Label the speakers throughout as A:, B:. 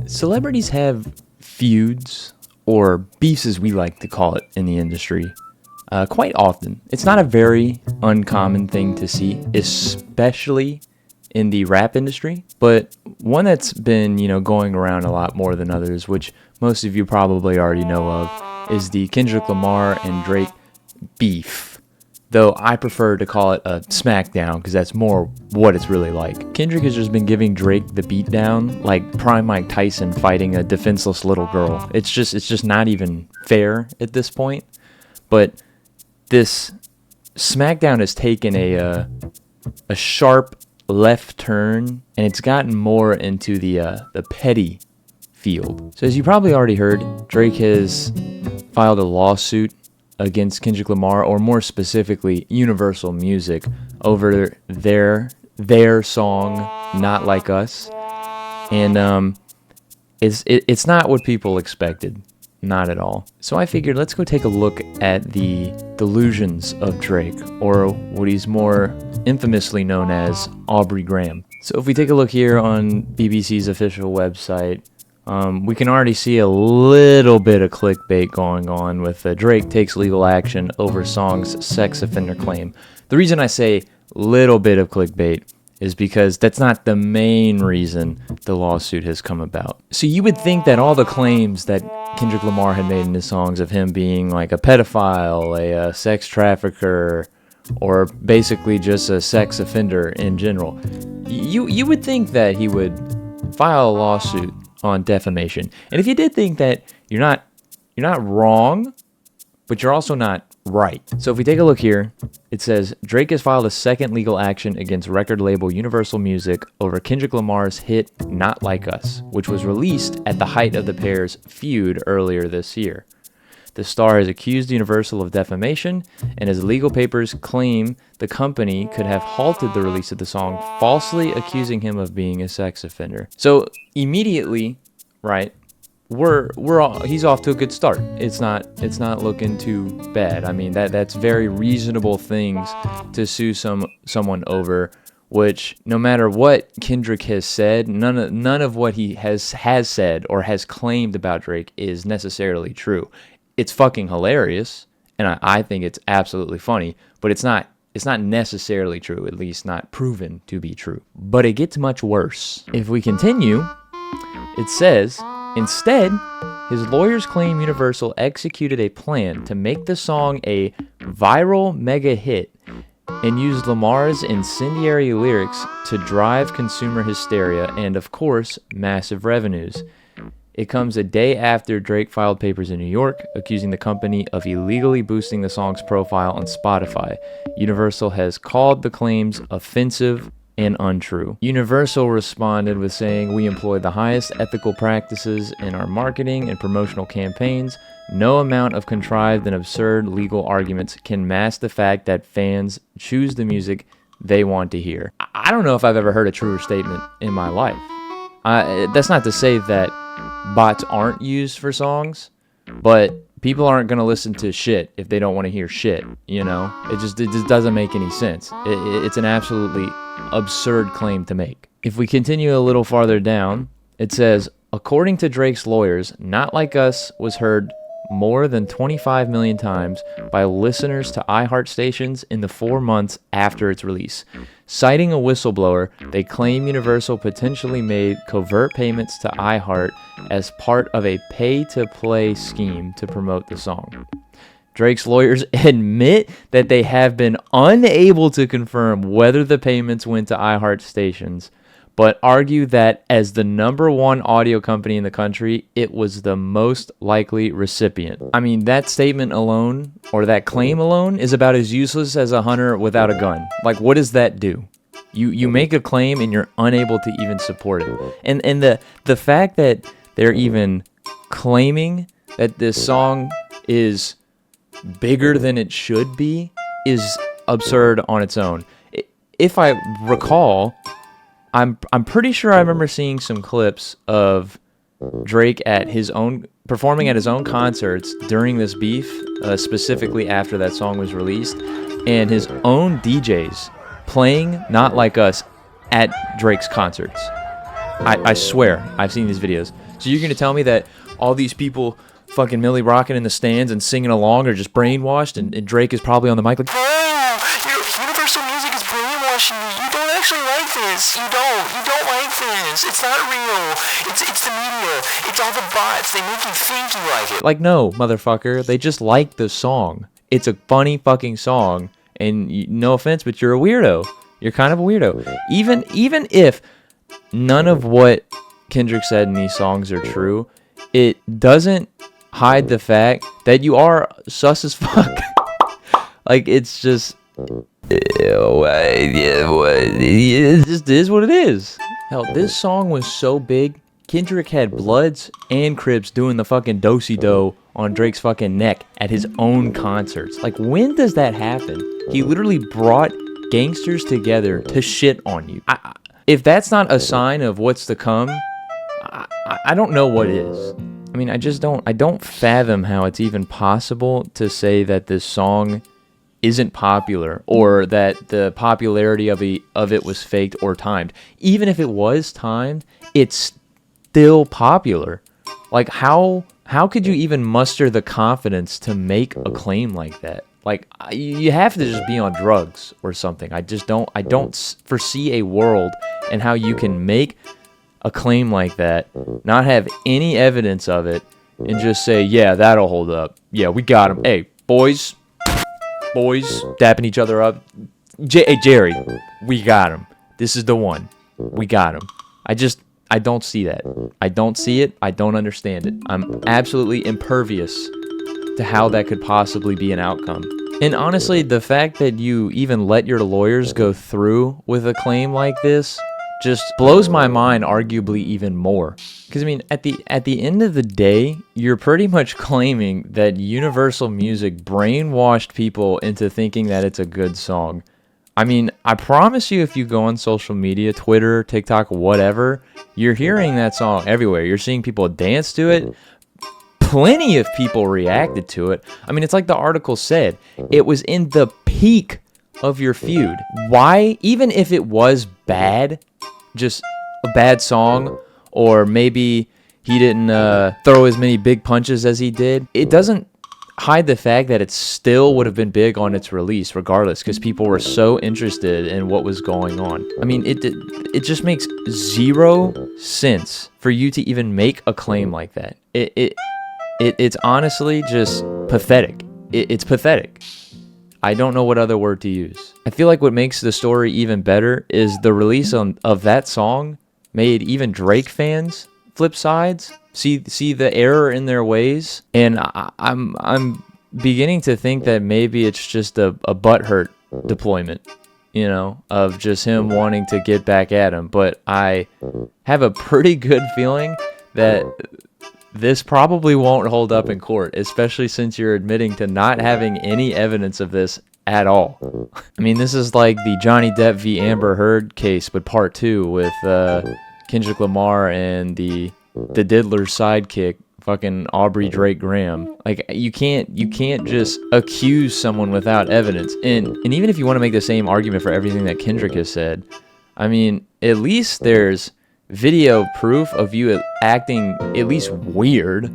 A: Celebrities have feuds, or beefs as we like to call it in the industry, quite often. It's not a very uncommon thing to see, especially in the rap industry, but one that's been, going around a lot more than others, which most of you probably already know of, is the Kendrick Lamar and Drake beef. Though I prefer to call it a smackdown because that's more what it's really like. Kendrick has just been giving Drake the beatdown like prime Mike Tyson fighting a defenseless little girl. It's just not even fair at this point. But this smackdown has taken a sharp left turn, and it's gotten more into the petty field. So as you probably already heard, Drake has filed a lawsuit against Kendrick Lamar, or more specifically Universal Music, over their song Not Like Us. And it's not what people expected. Not at all. So I figured let's go take a look at the delusions of Drake, or what he's more infamously known as Aubrey Graham. So if we take a look here on BBC's official website, we can already see a little bit of clickbait going on with Drake takes legal action over song's sex offender claim. The reason I say little bit of clickbait is because that's not the main reason the lawsuit has come about. So you would think that all the claims that Kendrick Lamar had made in his songs of him being like a pedophile, a sex trafficker, or basically just a sex offender in general, you would think that he would file a lawsuit on defamation. And if you did think that, you're not wrong, but you're also not right. So if we take a look here, it says Drake has filed a second legal action against record label Universal Music over Kendrick Lamar's hit Not Like Us, which was released at the height of the pair's feud earlier this year. The star has accused Universal of defamation, and his legal papers claim the company could have halted the release of the song, falsely accusing him of being a sex offender. So immediately, right, he's off to a good start. It's not looking too bad. I mean, that's very reasonable things to sue someone over, which no matter what Kendrick has said, none of what he has said or has claimed about Drake is necessarily true. It's fucking hilarious, and I think it's absolutely funny, but it's not necessarily true, at least not proven to be true. But it gets much worse. If we continue, it says, instead, his lawyers claim Universal executed a plan to make the song a viral mega hit and used Lamar's incendiary lyrics to drive consumer hysteria and, of course, massive revenues. It comes a day after Drake filed papers in New York, accusing the company of illegally boosting the song's profile on Spotify. Universal has called the claims offensive and untrue. Universal responded with saying, "We employ the highest ethical practices in our marketing and promotional campaigns. No amount of contrived and absurd legal arguments can mask the fact that fans choose the music they want to hear." I don't know if I've ever heard a truer statement in my life. That's not to say that bots aren't used for songs, but people aren't going to listen to shit if they don't want to hear shit, It just doesn't make any sense. It's an absolutely absurd claim to make. If we continue a little farther down, it says, according to Drake's lawyers, Not Like Us was heard more than 25 million times by listeners to iHeart stations in the 4 months after its release. Citing a whistleblower, they claim Universal potentially made covert payments to iHeart as part of a pay-to-play scheme to promote the song. Drake's lawyers admit that they have been unable to confirm whether the payments went to iHeart stations, but argue that as the #1 audio company in the country, it was the most likely recipient. I mean, that statement alone, or that claim alone, is about as useless as a hunter without a gun. Like, what does that do? You make a claim and you're unable to even support it. And the fact that they're even claiming that this song is bigger than it should be is absurd on its own. If I recall, I'm pretty sure I remember seeing some clips of Drake performing at his own concerts during this beef, specifically after that song was released, and his own DJs playing Not Like Us at Drake's concerts. I swear, I've seen these videos. So you're gonna tell me that all these people fucking Millie rocking in the stands and singing along are just brainwashed, and Drake is probably on the mic like,
B: Universal Music is brainwashing you. You don't actually like this. You don't like this. It's not real. It's the media. It's all the bots. They make you think you like it.
A: like, no, motherfucker. They just like the song. It's a funny fucking song, and no offense, but you're a weirdo. You're kind of a weirdo. Even if none of what Kendrick said in these songs are true, it doesn't hide the fact that you are sus as fuck. Like, it's just, it just is what it is. Hell, this song was so big, Kendrick had Bloods and Crips doing the fucking do-si-do on Drake's fucking neck at his own concerts. Like, when does that happen? He literally brought gangsters together to shit on you. If that's not a sign of what's to come, I don't know what is. I mean, I don't fathom how it's even possible to say that this song isn't popular, or that the popularity of it was faked or timed. Even if it was timed, it's still popular. Like, how could you even muster the confidence to make a claim like that? Like, you have to just be on drugs or something. I don't foresee a world in how you can make a claim like that, not have any evidence of it, and just say, yeah, that'll hold up. Yeah, we got him. Hey, boys, dapping each other up. Hey, Jerry, we got him. This is the one. We got him. I don't see that. I don't see it. I don't understand it. I'm absolutely impervious to how that could possibly be an outcome. And honestly, the fact that you even let your lawyers go through with a claim like this just blows my mind, arguably even more. Because, I mean, at the end of the day, you're pretty much claiming that Universal Music brainwashed people into thinking that it's a good song. I mean, I promise you, if you go on social media, Twitter, TikTok, whatever, you're hearing that song everywhere. You're seeing people dance to it. Plenty of people reacted to it. I mean, it's like the article said, it was in the peak of your feud. Why? Even if it was bad, just a bad song, or maybe he didn't throw as many big punches as he did, it doesn't hide the fact that it still would have been big on its release regardless, because people were so interested in what was going on. I mean, it just makes zero sense for you to even make a claim like that. It's honestly just pathetic. It's pathetic. I don't know what other word to use. I feel like what makes the story even better is the release of that song made even Drake fans flip sides, see the error in their ways, and I'm beginning to think that maybe it's just a butthurt deployment, you know, of just him wanting to get back at him. But I have a pretty good feeling that this probably won't hold up in court, especially since you're admitting to not having any evidence of this at all. I mean, this is like the Johnny Depp v. Amber Heard case, but part 2 with Kendrick Lamar and the Diddler's sidekick, fucking Aubrey Drake Graham. Like, you can't just accuse someone without evidence. And even if you want to make the same argument for everything that Kendrick has said, I mean, at least there's video proof of you acting at least weird.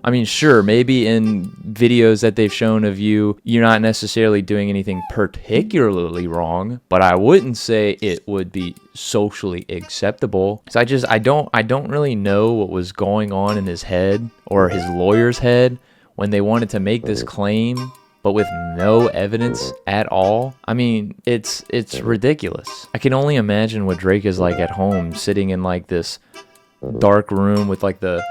A: I mean, sure, maybe in videos that they've shown of you, you're not necessarily doing anything particularly wrong, but I wouldn't say it would be socially acceptable. So I don't really know what was going on in his head or his lawyer's head when they wanted to make this claim, but with no evidence at all. I mean, it's ridiculous. I can only imagine what Drake is like at home, sitting in like this dark room with like the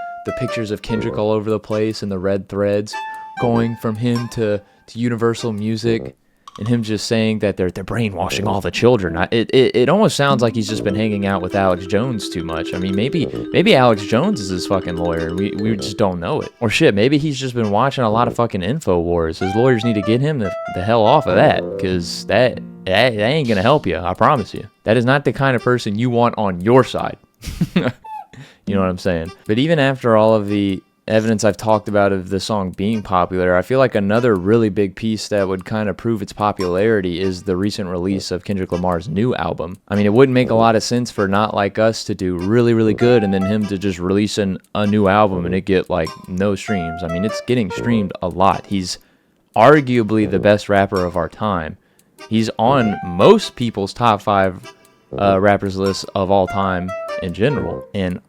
A: pictures of Kendrick all over the place and the red threads going from him to Universal Music, and him just saying that they're brainwashing all the children. It almost sounds like he's just been hanging out with Alex Jones too much. I mean, maybe Alex Jones is his fucking lawyer and we just don't know it. Or shit, maybe he's just been watching a lot of fucking InfoWars. His lawyers need to get him the hell off of that, because that ain't gonna help you, I promise you. That is not the kind of person you want on your side. You know what I'm saying? But even after all of the evidence I've talked about of the song being popular, I feel like another really big piece that would kind of prove its popularity is the recent release of Kendrick Lamar's new album. I mean, it wouldn't make a lot of sense for Not Like Us to do really, really good and then him to just release a new album and it get like no streams. I mean, it's getting streamed a lot. He's arguably the best rapper of our time. He's on most people's top 5 rappers lists of all time in general, and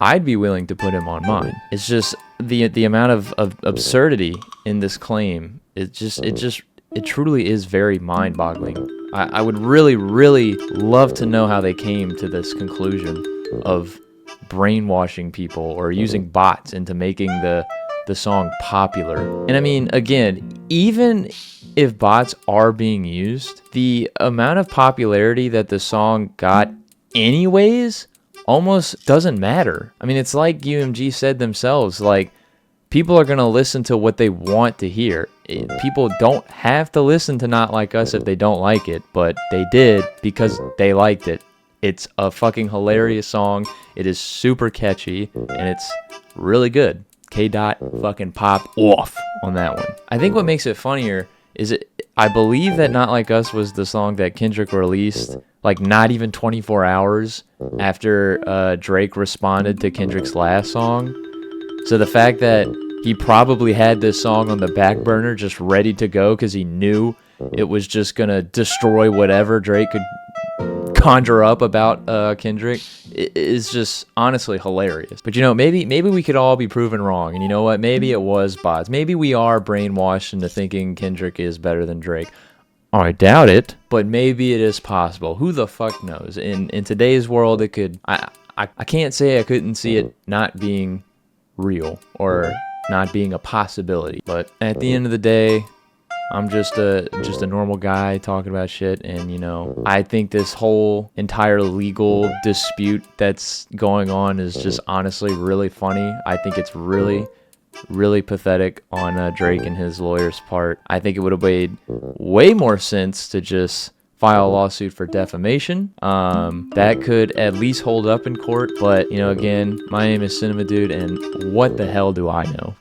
A: I'd be willing to put him on mine. It's just the amount of absurdity in this claim. It truly is very mind-boggling. I would really, really love to know how they came to this conclusion of brainwashing people or using bots into making the song popular. And I mean, again, even if bots are being used, the amount of popularity that the song got anyways almost doesn't matter. I mean, it's like UMG said themselves, like, people are going to listen to what they want to hear. People don't have to listen to Not Like Us if they don't like it, but they did because they liked it. It's a fucking hilarious song. It is super catchy, and it's really good. K-Dot fucking pop off on that one. I think what makes it funnier is I believe that Not Like Us was the song that Kendrick released like not even 24 hours after Drake responded to Kendrick's last song. So the fact that he probably had this song on the back burner just ready to go because he knew it was just gonna destroy whatever Drake could conjure up about Kendrick is just honestly hilarious. But you know, maybe we could all be proven wrong, and you know what, maybe it was bots. Maybe we are brainwashed into thinking Kendrick is better than Drake. I doubt it, but maybe it is possible. Who the fuck knows? In today's world, it could. I can't say I couldn't see it not being real or not being a possibility. But at the end of the day, I'm just a normal guy talking about shit, and you know, I think this whole entire legal dispute that's going on is just honestly really funny. I think it's really, really pathetic on Drake and his lawyer's part. I think it would have made way more sense to just file a lawsuit for defamation. That could at least hold up in court. But you know, again, my name is Cinema Dude, and what the hell do I know?